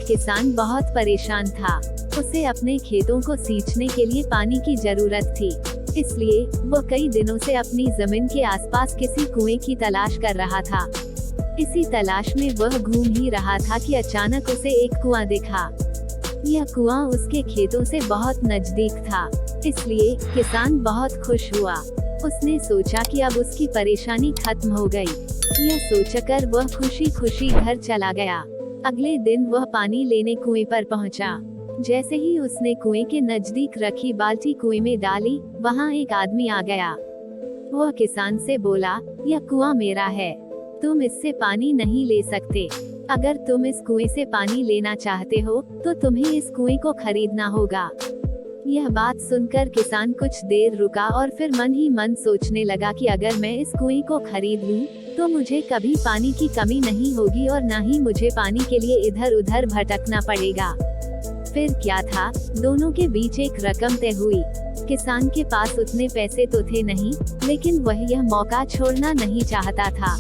किसान बहुत परेशान था। उसे अपने खेतों को सींचने के लिए पानी की जरूरत थी, इसलिए वो कई दिनों से अपनी जमीन के आसपास किसी कुएं की तलाश कर रहा था। इसी तलाश में वह घूम ही रहा था कि अचानक उसे एक कुआं दिखा। यह कुआं उसके खेतों से बहुत नजदीक था, इसलिए किसान बहुत खुश हुआ। उसने सोचा कि अब उसकी परेशानी खत्म हो गई। यह सोचकर वह खुशी खुशी घर चला गया। अगले दिन वह पानी लेने कुएं पर पहुंचा। जैसे ही उसने कुएं के नजदीक रखी बाल्टी कुएं में डाली, वहां एक आदमी आ गया। वह किसान से बोला, यह कुआं मेरा है, तुम इससे पानी नहीं ले सकते। अगर तुम इस कुएं से पानी लेना चाहते हो तो तुम्हें इस कुएं को खरीदना होगा। यह बात सुनकर किसान कुछ देर रुका और फिर मन ही मन सोचने लगा कि अगर मैं इस कुएं को खरीद लूं, तो मुझे कभी पानी की कमी नहीं होगी और न ही मुझे पानी के लिए इधर उधर भटकना पड़ेगा। फिर क्या था, दोनों के बीच एक रकम तय हुई। किसान के पास उतने पैसे तो थे नहीं, लेकिन वह यह मौका छोड़ना नहीं चाहता था।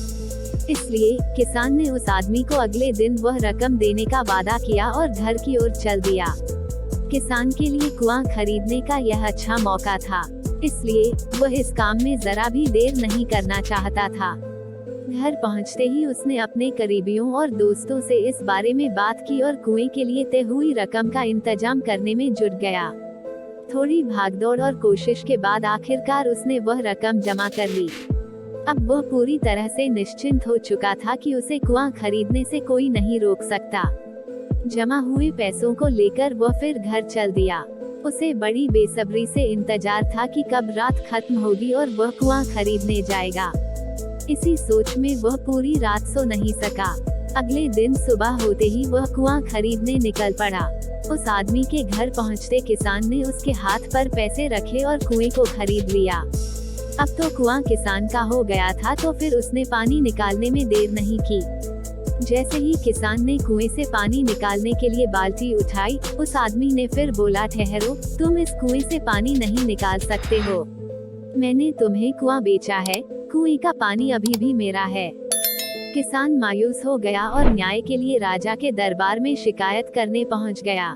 इसलिए किसान ने उस आदमी को अगले दिन वह रकम देने का वादा किया और घर की ओर चल दिया। किसान के लिए कुआं खरीदने का यह अच्छा मौका था, इसलिए वह इस काम में जरा भी देर नहीं करना चाहता था। घर पहुंचते ही उसने अपने करीबियों और दोस्तों से इस बारे में बात की और कुएं के लिए तय हुई रकम का इंतजाम करने में जुट गया। थोड़ी भागदौड़ और कोशिश के बाद आखिरकार उसने वह रकम जमा कर ली। अब वह पूरी तरह से निश्चिंत हो चुका था कि उसे कुआं खरीदने से कोई नहीं रोक सकता। जमा हुए पैसों को लेकर वह फिर घर चल दिया। उसे बड़ी बेसब्री से इंतजार था कि कब रात खत्म होगी और वह कुआं खरीदने जाएगा। इसी सोच में वह पूरी रात सो नहीं सका। अगले दिन सुबह होते ही वह कुआं खरीदने निकल पड़ा। उस आदमी के घर पहुंचते किसान ने उसके हाथ पर पैसे रखे और कुएं को खरीद लिया। अब तो कुआं किसान का हो गया था, तो फिर उसने पानी निकालने में देर नहीं की। जैसे ही किसान ने कुएं से पानी निकालने के लिए बाल्टी उठाई, उस आदमी ने फिर बोला, ठहरो, तुम इस कुएं से पानी नहीं निकाल सकते हो। मैंने तुम्हें कुआं बेचा है, कुएं का पानी अभी भी मेरा है। किसान मायूस हो गया और न्याय के लिए राजा के दरबार में शिकायत करने पहुंच गया।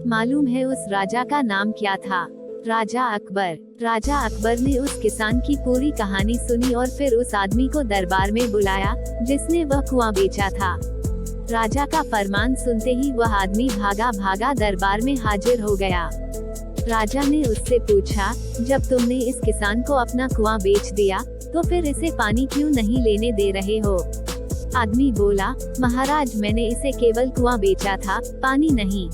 मालूम है उस राजा का नाम क्या था? राजा अकबर। राजा अकबर ने उस किसान की पूरी कहानी सुनी और फिर उस आदमी को दरबार में बुलाया जिसने वह कुआं बेचा था। राजा का फरमान सुनते ही वह आदमी भागा भागा दरबार में हाजिर हो गया। राजा ने उससे पूछा, जब तुमने इस किसान को अपना कुआं बेच दिया, तो फिर इसे पानी क्यों नहीं लेने दे रहे हो? आदमी बोला, महाराज, मैंने इसे केवल कुआं बेचा था, पानी नहीं।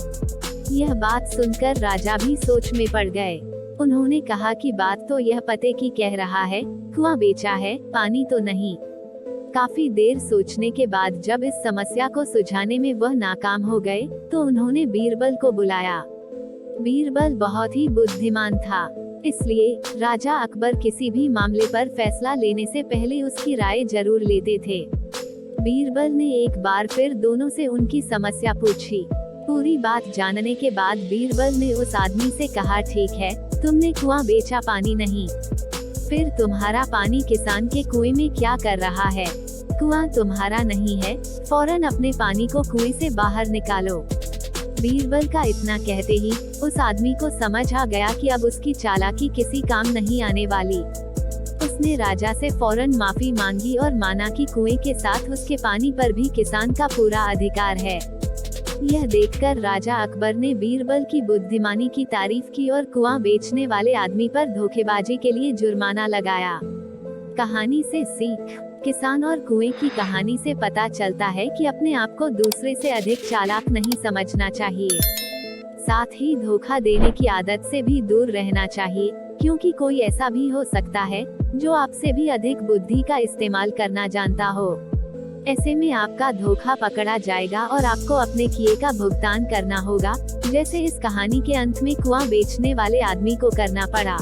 यह बात सुनकर राजा भी सोच में पड़ गए। उन्होंने कहा कि बात तो यह पते की कह रहा है, कुआं बेचा है, पानी तो नहीं। काफी देर सोचने के बाद जब इस समस्या को सुलझाने में वह नाकाम हो गए, तो उन्होंने बीरबल को बुलाया। बीरबल बहुत ही बुद्धिमान था, इसलिए राजा अकबर किसी भी मामले पर फैसला लेने से पहले उसकी राय जरूर लेते थे। बीरबल ने एक बार फिर दोनों से उनकी समस्या पूछी। पूरी बात जानने के बाद बीरबल ने उस आदमी से कहा, ठीक है, तुमने कुआं बेचा, पानी नहीं, फिर तुम्हारा पानी किसान के कुएं में क्या कर रहा है? कुआं तुम्हारा नहीं है, फौरन अपने पानी को कुएं से बाहर निकालो। बीरबल का इतना कहते ही उस आदमी को समझ आ गया कि अब उसकी चालाकी किसी काम नहीं आने वाली। उसने राजा से फौरन माफी मांगी और माना कि कुएं के साथ उसके पानी पर भी किसान का पूरा अधिकार है। यह देखकर राजा अकबर ने बीरबल की बुद्धिमानी की तारीफ की और कुआं बेचने वाले आदमी पर धोखेबाजी के लिए जुर्माना लगाया। कहानी से सीख। किसान और कुएं की कहानी से पता चलता है कि अपने आप को दूसरे से अधिक चालाक नहीं समझना चाहिए। साथ ही धोखा देने की आदत से भी दूर रहना चाहिए, क्योंकि कोई ऐसा भी हो सकता है जो आपसे भी अधिक बुद्धि का इस्तेमाल करना जानता हो। ऐसे में आपका धोखा पकड़ा जाएगा और आपको अपने किए का भुगतान करना होगा, जैसे इस कहानी के अंत में कुआं बेचने वाले आदमी को करना पड़ा।